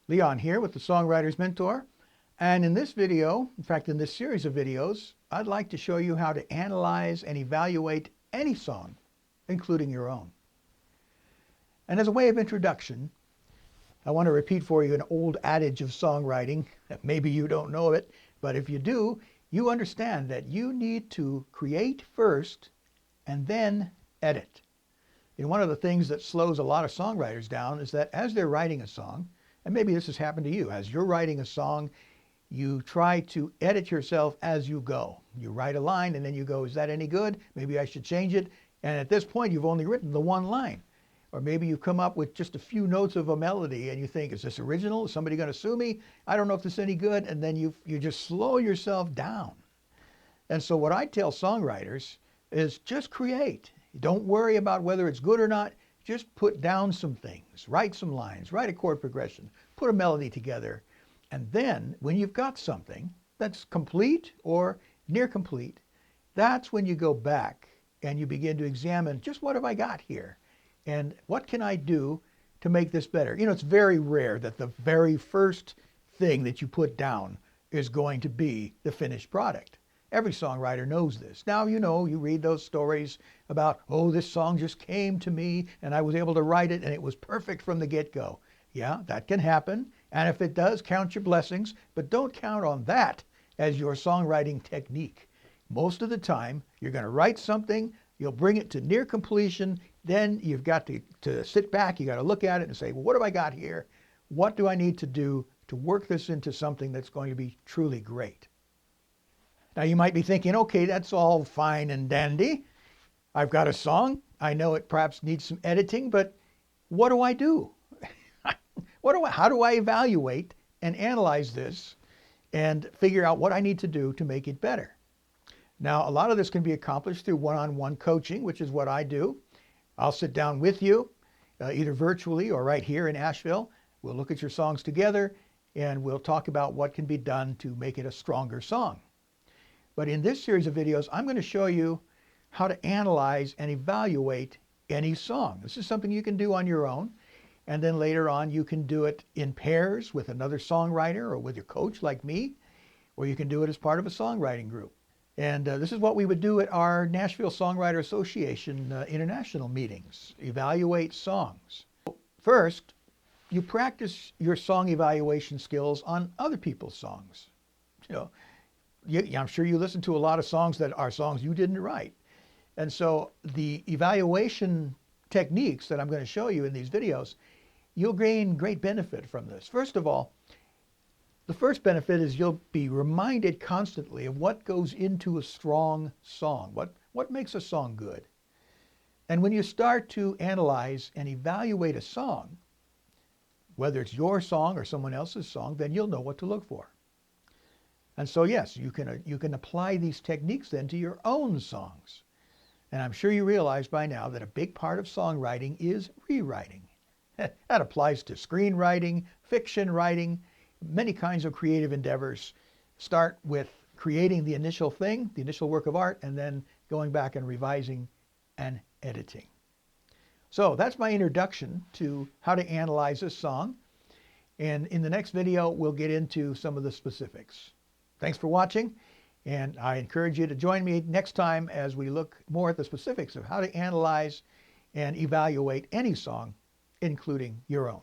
Leon here with the Songwriter's Mentor. And in this video, in fact, in this series of videos, I'd like to show you how to analyze and evaluate any song, including your own. And as a way of introduction, I want to repeat for you an old adage of songwriting that maybe you don't know it, but if you do, you understand that you need to create first and then edit. And one of the things that slows a lot of songwriters down is that as they're writing a song, and maybe this has happened to you, as you're writing a song, you try to edit yourself as you go. You write a line and then you go, is that any good? Maybe I should change it. And at this point, you've only written the one line. Or maybe you've come up with just a few notes of a melody and you think, is this original? Is somebody going to sue me? I don't know if this is any good. And then you just slow yourself down. And so what I tell songwriters is just create. Don't worry about whether it's good or not. Just put down some things, write some lines, write a chord progression, put a melody together. And then when you've got something that's complete or near complete, that's when you go back and you begin to examine just what have I got here? And what can I do to make this better? You know, it's very rare that the very first thing that you put down is going to be the finished product. Every songwriter knows this. Now, you know, you read those stories about, oh, this song just came to me and I was able to write it and it was perfect from the get-go. Yeah, that can happen. And if it does, count your blessings, but don't count on that as your songwriting technique. Most of the time, you're going to write something, you'll bring it to near completion, then you've got to sit back, you got to look at it and say, well, what have I got here? What do I need to do to work this into something that's going to be truly great? Now you might be thinking, okay, that's all fine and dandy. I've got a song. I know it perhaps needs some editing, but what do I do? How do I evaluate and analyze this and figure out what I need to do to make it better? Now, a lot of this can be accomplished through one-on-one coaching, which is what I do. I'll sit down with you, either virtually or right here in Asheville. We'll look at your songs together and we'll talk about what can be done to make it a stronger song. But in this series of videos, I'm going to show you how to analyze and evaluate any song. This is something you can do on your own. And then later on, you can do it in pairs with another songwriter or with your coach like me, or you can do it as part of a songwriting group. And this is what we would do at our Nashville Songwriter Association international meetings, evaluate songs. First, you practice your song evaluation skills on other people's songs. You know, I'm sure you listen to a lot of songs that are songs you didn't write. And so the evaluation techniques that I'm going to show you in these videos, you'll gain great benefit from this. First of all, the first benefit is you'll be reminded constantly of what goes into a strong song, what makes a song good. And when you start to analyze and evaluate a song, whether it's your song or someone else's song, then you'll know what to look for. And so yes, you can apply these techniques then to your own songs. And I'm sure you realize by now that a big part of songwriting is rewriting. That applies to screenwriting, fiction writing, many kinds of creative endeavors. Start with creating the initial thing, the initial work of art, and then going back and revising and editing. So that's my introduction to how to analyze a song. And in the next video, we'll get into some of the specifics. Thanks for watching, and I encourage you to join me next time as we look more at the specifics of how to analyze and evaluate any song, including your own.